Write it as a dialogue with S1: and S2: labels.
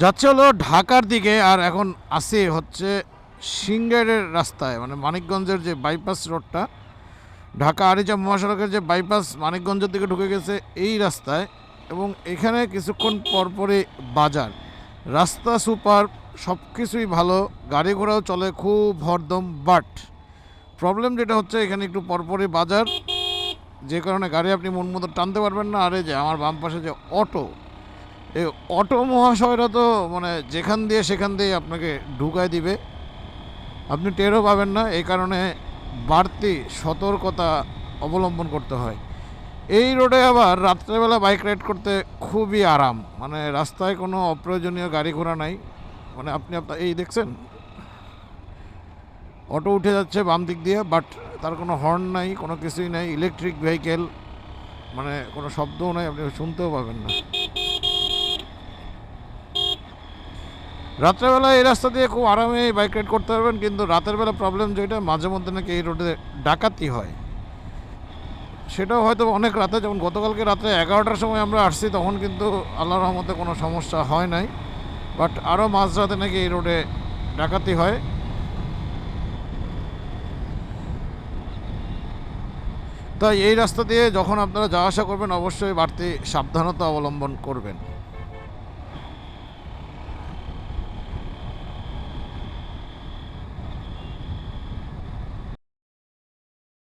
S1: যাচ্ছে হলো ঢাকার দিকে, আর এখন আসি হচ্ছে সিংগাইরের রাস্তায়, মানে মানিকগঞ্জের যে বাইপাস রোডটা, ঢাকা আরিচা মহাসড়কের যে বাইপাস মানিকগঞ্জের দিকে ঢুকে গেছে এই রাস্তায়। এবং এখানে কিছুক্ষণ পরপরই বাজার, রাস্তা সুপার, সব কিছুই ভালো, গাড়ি ঘোড়াও চলে খুব হরদম। বাট প্রবলেম যেটা হচ্ছে, এখানে একটু পরপরই বাজার, যে কারণে গাড়ি আপনি মন মতো টানতে পারবেন না। আর এই যে আমার বাম পাশে যে অটো, এই অটো মহাশয়রা তো মানে যেখান দিয়ে সেখান দিয়ে আপনাকে ঢুকায় দিবে, আপনি টেরও পাবেন না। এই কারণে বাড়তি সতর্কতা অবলম্বন করতে হয়। এই রোডে আবার রাত্রেবেলা বাইক রাইড করতে খুবই আরাম, মানে রাস্তায় কোনো অপ্রয়োজনীয় গাড়ি ঘোড়া নাই। মানে আপনি আপনার এই দেখছেন অটো উঠে যাচ্ছে বাম দিক দিয়ে, বাট তার কোনো হর্ন নাই, কোনো কিছুই নাই, ইলেকট্রিক ভেহিকেল, মানে কোনো শব্দও নাই, আপনি শুনতেও পাবেন না। রাত্রেবেলা এই রাস্তা দিয়ে খুব আরামে বাইক রাইড করতে পারবেন, কিন্তু রাতের বেলা প্রবলেম যেটা, মাঝে মধ্যে নাকি এই রোডে ডাকাতি হয়। সেটাও হয়তো অনেক রাতে, যেমন গতকালকে রাত্রে 11টার সময় আমরা আসছি, তখন কিন্তু আল্লাহর রহমতে কোনো সমস্যা হয় নাই। বাট আরও মাঝরাতে নাকি এই রোডে ডাকাতি হয়। তাই এই রাস্তা দিয়ে যখন আপনারা যাওয়া আসা করবেন, অবশ্যই বাড়তি সাবধানতা অবলম্বন করবেন।